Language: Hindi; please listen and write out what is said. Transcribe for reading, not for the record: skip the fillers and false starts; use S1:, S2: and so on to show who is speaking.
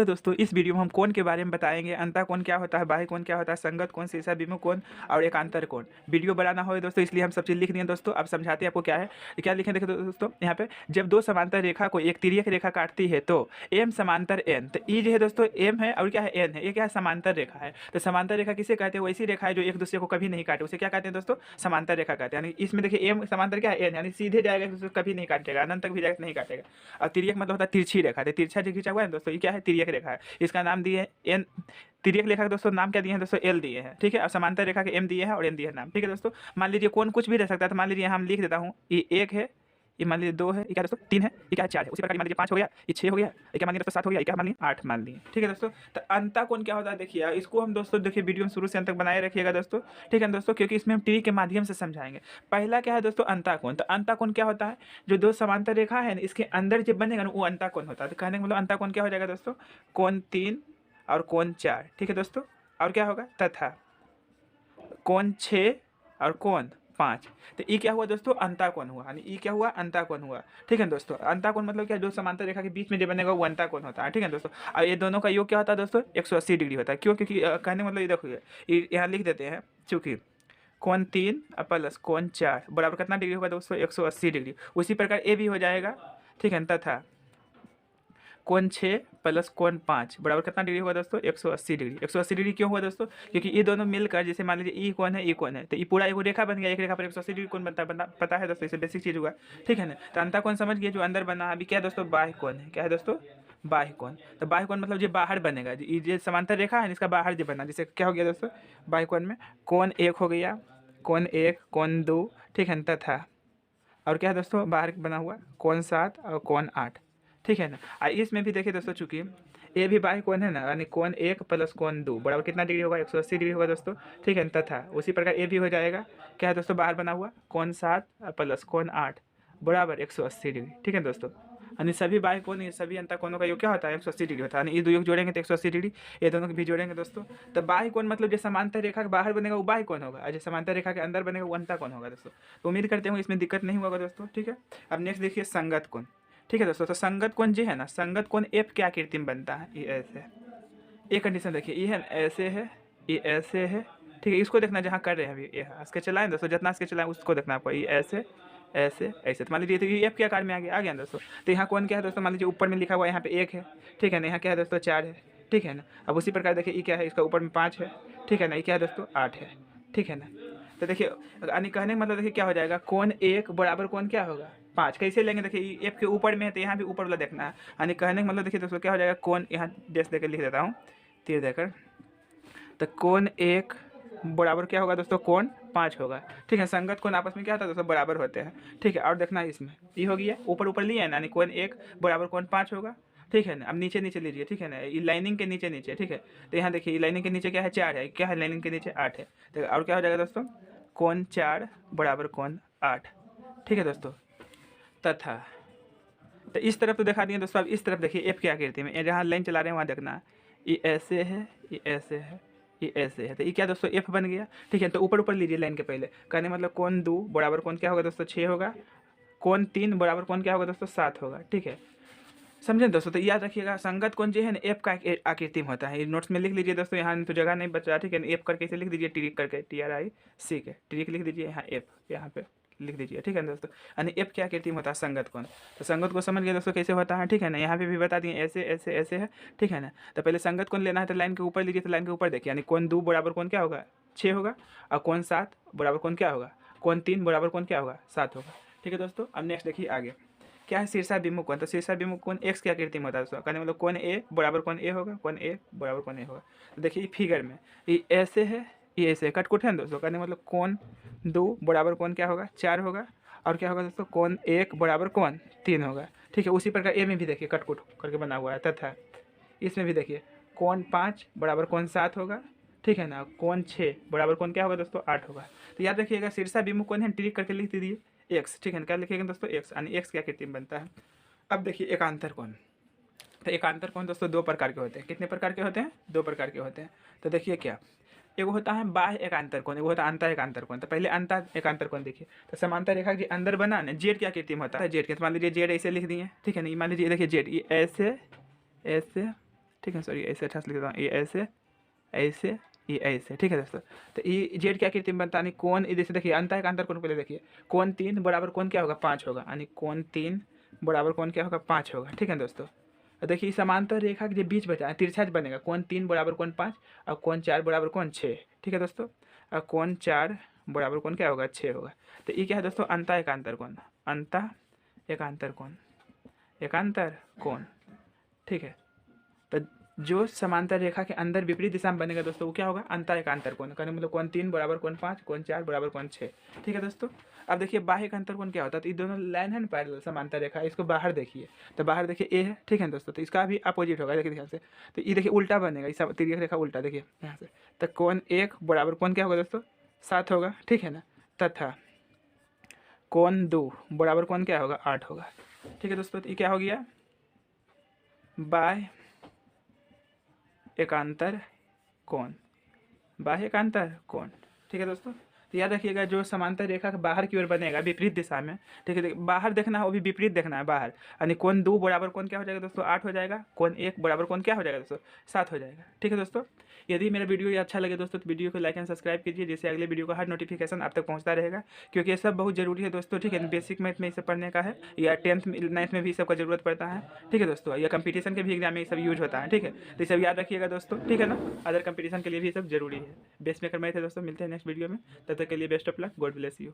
S1: दोस्तों, इस वीडियो में हम कोण के बारे में बताएंगे। अंतः कोण क्या होता है, बाह्य कोण क्या होता है, संगत कोण, शीर्षाभिमुख कोण और एकांतर कोण। वीडियो बनाना हो दोस्तों, इसलिए हम सब चीज़ लिख दिए दोस्तों। अब समझाते हैं आपको क्या है, क्या लिखे। देखो दोस्तों, यहाँ पे जब दो समांतर रेखा को एक तिर्यक रेखा काटती है तो एम समांतर एन, तो ई जो है दोस्तों एम है और क्या है एन है। ये क्या है, समांतर रेखा है। तो समांतर रेखा किसे कहते हैं, वैसी रेखा है जो एक दूसरे को कभी नहीं काटे, उसे क्या कहते हैं दोस्तों, समांतर रेखा कहते हैं। यानी इसमें देखिए एम समांतर क्या है एन, यानी सीधे जाएगा, एक दूसरे को कभी नहीं काटेगा, अनंत तक भी जाएगा नहीं काटेगा। और तिर्यक मतलब होता है तिरछी रेखा। तो तिरछा जो खींचा हुआ है दोस्तों, ये क्या है, तिर्यक रेखा है। इसका नाम दिए है एन। तिर्यक रेखा का दोस्तों नाम क्या दिए हैं दोस्तों, एल दिए हैं। ठीक है, और समांतर रेखा के एम दिए हैं और एन दिए हैं नाम। ठीक है दोस्तों, मान लीजिए कौन कुछ भी रह सकता है। तो मान लीजिए हम लिख देता हूँ, ये एक है, ये मान लीजिए दो है, ये क्या दोस्तों तीन है, ये क्या है चार है। उसी प्रकार मान लीजिए पाँच हो गया, ये छः हो गया, ये क्या मान लीजिए दोस्तों सात हो गया, ये क्या मान लीजिए आठ मान लिए। ठीक है दोस्तों, तो अंता कोण क्या होता है देखिए, इसको हम दोस्तों देखिए वीडियो में शुरू से अंत तक बनाए रखिएगा दोस्तों। ठीक है दोस्तों, क्योंकि इसमें हम ट्री के माध्यम से समझाएंगे। पहला क्या है दोस्तों, अंता कोण। तो अंता कोण क्या होता है, जो दो समांतर रेखा है ना, इसके अंदर जब बनेगा ना, वो अंता कोण होता है। तो कहने का मतलब अंता कोण क्या हो जाएगा दोस्तों, कोण तीन और कोण चार। ठीक है दोस्तों, और क्या होगा, तथा कोण छः और कोण पाँच। तो ये क्या हुआ दोस्तों, अंता कोण हुआ। यानी ये क्या हुआ, अंता कोण हुआ। ठीक है दोस्तों, अंता कोण मतलब क्या, जो समांतर रेखा के बीच में जो बनेगा वो अंता कोण होता है। ठीक है दोस्तों, और ये दोनों का योग क्या होता है दोस्तों, 180 डिग्री होता है। क्यों, क्योंकि कहने मतलब ये देखो, ये यहाँ लिख देते हैं, चूँकि कोण तीन प्लस कोण चार बराबर कितना डिग्री होगा दोस्तों, 180 डिग्री। उसी प्रकार ए भी हो जाएगा। ठीक है, तथा कोण छः प्लस कोण पाँच बराबर कितना डिग्री होगा दोस्तों, 180 डिग्री। 180 डिग्री क्यों हुआ दोस्तों, क्योंकि ये दोनों मिलकर, जैसे मान लीजिए ई कोण है, ई कोण है, तो ये पूरा एक रेखा बन गया। एक रेखा पर 180 डिग्री कोण बनता है, पता है दोस्तों, इसे बेसिक चीज़ हुआ। ठीक है ना, तो अंता कोण समझ गए, जो अंदर बना। अभी क्या दोस्तों, बाह्य कोण है। क्या है दोस्तों, बाह्य कोण। तो बाह्य कोण मतलब जो बाहर बनेगा, ये जो समांतर रेखा है इसका बाहर जो बना, जैसे क्या हो गया दोस्तों, बाह्य कोण में कोण एक हो गया, कोण एक, कोण दो। ठीक है, तथा और क्या है दोस्तों, बाहर बना हुआ कोण सात और कोण आठ। ठीक है ना, और इसमें भी देखिए दोस्तों, चूंकि ए भी बाह्य कोण है ना, यानी कोण एक प्लस कोण दो बराबर कितना डिग्री होगा, 180 डिग्री होगा दोस्तों। ठीक है, तथा उसी प्रकार ए भी हो जाएगा। क्या है दोस्तों, बाहर बना हुआ कोण सात प्लस कोण आठ बराबर 180 डिग्री। ठीक है दोस्तों, यानी सभी बाह्य कोण, ये सभी अंतर कोणों का योग क्या होता है, 180 डिग्री होता है। यानी ये दो योग जोड़ेंगे तो 180 डिग्री, ये दोनों को भी जोड़ेंगे दोस्तों। तो बाह्य कोण मतलब जो समांतर रेखा के बाहर बनेगा वो बाह्य कोण होगा, और जो समांतर रेखा के अंदर बनेगा वो अंतर कोण होगा दोस्तों। तो उम्मीद करते हैं इसमें दिक्कत नहीं होगा दोस्तों। ठीक है, अब नेक्स्ट देखिए संगत कोण। ठीक है दोस्तों, तो संगत कोण जो है ना, संगत कोण एफ क्या आकृति में बनता है, ये ऐसे। एक कंडीशन देखिए, ये है ऐसे है, ये ऐसे है। ठीक है, इसको देखना जहाँ कर रहे हैं अभी, ये इसके चलाएं दोस्तों, जितना इसके चलाएं उसको देखना आपको। ये ऐसे ऐसे ऐसे, तो मान लीजिए तो ये एफ के आकार में आ गया दोस्तों। तो यहाँ कौन क्या है दोस्तों, मान लीजिए ऊपर में लिखा हुआ है यहाँ पे एक है। ठीक है ना, यहाँ क्या है दोस्तों, चार है। ठीक है ना, अब उसी प्रकार देखिए ये क्या है, इसका ऊपर में पाँच है। ठीक है ना, ये क्या है दोस्तों, आठ है। ठीक है ना, तो देखिए यानी कहने का मतलब देखिए क्या हो जाएगा, कोण एक बराबर कोण क्या होगा, पाँच। कैसे लेंगे, देखिए एफ के ऊपर में है तो यहाँ भी ऊपर वाला देखना है। यानी कहने का मतलब देखिए दोस्तों क्या हो जाएगा, कोण यहाँ डेस देकर लिख देता हूँ, तीर देकर। तो कोण एक बराबर क्या होगा दोस्तों, कोण पाँच होगा। ठीक है, संगत कोण आपस में क्या होता है दोस्तों, बराबर होते हैं। ठीक है, और देखना है इसमें ये हो गया, ऊपर ऊपर लिया है ना, यानी कोण एक बराबर कोण पाँच होगा। ठीक है ना, अब नीचे नीचे लीजिए। ठीक है ना, ये लाइनिंग के नीचे नीचे। ठीक है, तो यहाँ देखिए लाइनिंग के नीचे क्या है, चार है। क्या है, लाइनिंग के नीचे आठ है। तो और क्या हो जाएगा दोस्तों, कोण चार बराबर कोण आठ। ठीक है दोस्तों, तथा तो इस तरफ तो दिखा दिए दोस्तों। अब इस तरफ देखिए एफ की आकृति में, जहाँ लाइन चला रहे हैं वहाँ देखना, ये ऐसे है, ये ऐसे है, ये ऐसे है। तो ये क्या दोस्तों, एफ बन गया। ठीक है, तो ऊपर ऊपर लीजिए लाइन के पहले। कहने मतलब कोण दो बराबर कोण क्या होगा दोस्तों, छः होगा। कोण तीन बराबर कोण क्या होगा दोस्तों, सात होगा। ठीक है, समझे दोस्तों। तो याद रखिएगा, संगत कोण जो है ना एफ का आकृति में होता है। ये नोट्स में लिख लीजिए दोस्तों, यहाँ तो जगह नहीं बच रहा। ठीक है, एफ करके इसे लिख दीजिए, ट्रिक करके, TRIC के ट्रिक लिख दीजिए, यहाँ एफ यहाँ पे लिख दीजिए। ठीक है दोस्तों, यानी एफ क्या आकृति में होता है, संगत कोण। तो संगत को समझ गए दोस्तों कैसे होता है। ठीक है ना, यहाँ पे भी बता दिए ऐसे ऐसे ऐसे है। ठीक है ना, तो पहले संगत कोण लेना है तो लाइन के ऊपर लीजिए। तो लाइन के ऊपर देखिए, यानी कोण दो बराबर कोण क्या होगा, छः होगा। और कोण सात बराबर कोण क्या होगा, कोण तीन बराबर कोण क्या होगा, सात होगा। ठीक है दोस्तों, अब नेक्स्ट देखिए आगे क्या है, शीर्षाभिमुख कोण। तो शीर्षाभिमुख कोण एक्स की आकृति में होता है दोस्तों। कहने मतलब कोण ए बराबर कोण ए होगा, कोण ए बराबर कोण ए होगा। तो देखिए फिगर में ये ऐसे है, ये ऐसे कटकुट है ना दोस्तों। कहने मतलब कोण दो बराबर कोण क्या होगा, चार होगा। और क्या होगा दोस्तों, कोण एक बराबर कोण तीन होगा। ठीक है, उसी प्रकार ए में भी देखिए कटकुट करके बना हुआ है। तथा इसमें भी देखिए कोण पाँच बराबर कोण सात होगा। ठीक है ना, कोण छः बराबर कोण क्या होगा दोस्तों, आठ होगा। तो याद रखिएगा, शीर्षाभिमुख कोण है, ट्रिक करके लिख दीजिए एक्स। ठीक है ना, क्या लिखिएगा दोस्तों, एक्स, यानी एक्स की आकृति में बनता है। अब देखिए एकांतर कोण। तो एकांतर कोण दोस्तों दो प्रकार के होते हैं। कितने प्रकार के होते हैं, दो प्रकार के होते हैं। तो देखिए क्या, एगो होता है बाह्य एकांतर कोण, एगो होता है अंतः एकांतर कोण। तो पहले अंतः एकांतर कोण देखिए, तो समांतर रेखा के अंदर बना ना, जेड की आकृति में होता है। जेड के, तो मान लीजिए जेड ऐसे लिख दिए। ठीक है ना, मान लीजिए देखिए जेड ये ऐसे ऐसे। ठीक है, सॉरी ऐसे अच्छा से लिख देता हूँ, ये ऐसे ऐसे ये ऐसे, ठीक है दोस्तों। तो ये जेड क्या कृति में बतानी, कोण जैसे देखिए अंतर का अंतर कोण पहले देखिए, कोण 3 बराबर कोण क्या होगा 5 होगा, यानी कोण 3 बराबर कोण क्या होगा 5 होगा, ठीक है दोस्तों। और देखिए समांतर रेखा के जो बीच बचा है तिरछा बनेगा, कोण 3 बराबर कोण 5 और कोण 4 बराबर कोण 6, ठीक है दोस्तों। और कोण 4 बराबर कोण क्या होगा 6 होगा। तो ये क्या है दोस्तों, अंता एकांतर कोण, अंता एकांतर कोण, एकांतर कोण, ठीक है। तो जो समांतर रेखा के अंदर विपरीत दिशा में बनेगा दोस्तों वो क्या होगा, अंतर एकांतर कोण, कहने मतलब कोण 3 बराबर कोण 5, कोण 4 बराबर कोण 6, ठीक है दोस्तों। अब देखिए बाह्य एकांतर कोण क्या होता है, तो ये दोनों लाइन है ना पैरेलल समांतर रेखा, इसको बाहर देखिए, तो बाहर देखिए ए है, ठीक है दोस्तों। तो इसका भी अपोजिट होगा, देखिए ध्यान से, तो ये देखिए उल्टा बनेगा, इस तिर्यक रेखा उल्टा, देखिए यहाँ से। तो कोण 1 बराबर कोण क्या होगा दोस्तों 7 होगा, ठीक है ना, तथा कोण 2 बराबर कोण क्या होगा 8 होगा, ठीक है दोस्तों। तो ये क्या हो गया, बाह्य एकांतर कोण, बाह्य एकांतर कोण, ठीक है दोस्तों। तो याद रखिएगा जो समांतर रेखा के बाहर की ओर बनेगा विपरीत दिशा में, ठीक है, बाहर देखना है वो भी विपरीत देखना है बाहर, यानी कोण 2 बराबर कोण क्या हो जाएगा दोस्तों 8 हो जाएगा, कोण 1 बराबर कोण क्या हो जाएगा दोस्तों 7 हो जाएगा, ठीक है दोस्तों। यदि मेरा वीडियो ये अच्छा लगे दोस्तों तो वीडियो को लाइक एंड सब्सक्राइब कीजिए, जिससे अगले वीडियो का हर नोटिफिकेशन आप तक पहुंचता रहेगा, क्योंकि ये सब बहुत जरूरी है दोस्तों, ठीक है। बेसिक मैथ में ये सब पढ़ने का है, या 10th 9th में भी सबका जरूरत पड़ता है, ठीक है दोस्तों, या कंपटीशन के भी एग्जाम में ये सब यूज होता है, ठीक है। तो ये सब याद रखिएगा दोस्तों, ठीक है ना, अदर कंपटीशन के लिए भी ये सब जरूरी है। बेस्ट मेकर मैथ है दोस्तों, मिलते हैं नेक्स्ट वीडियो में, तब तक के लिए best of luck, God bless you.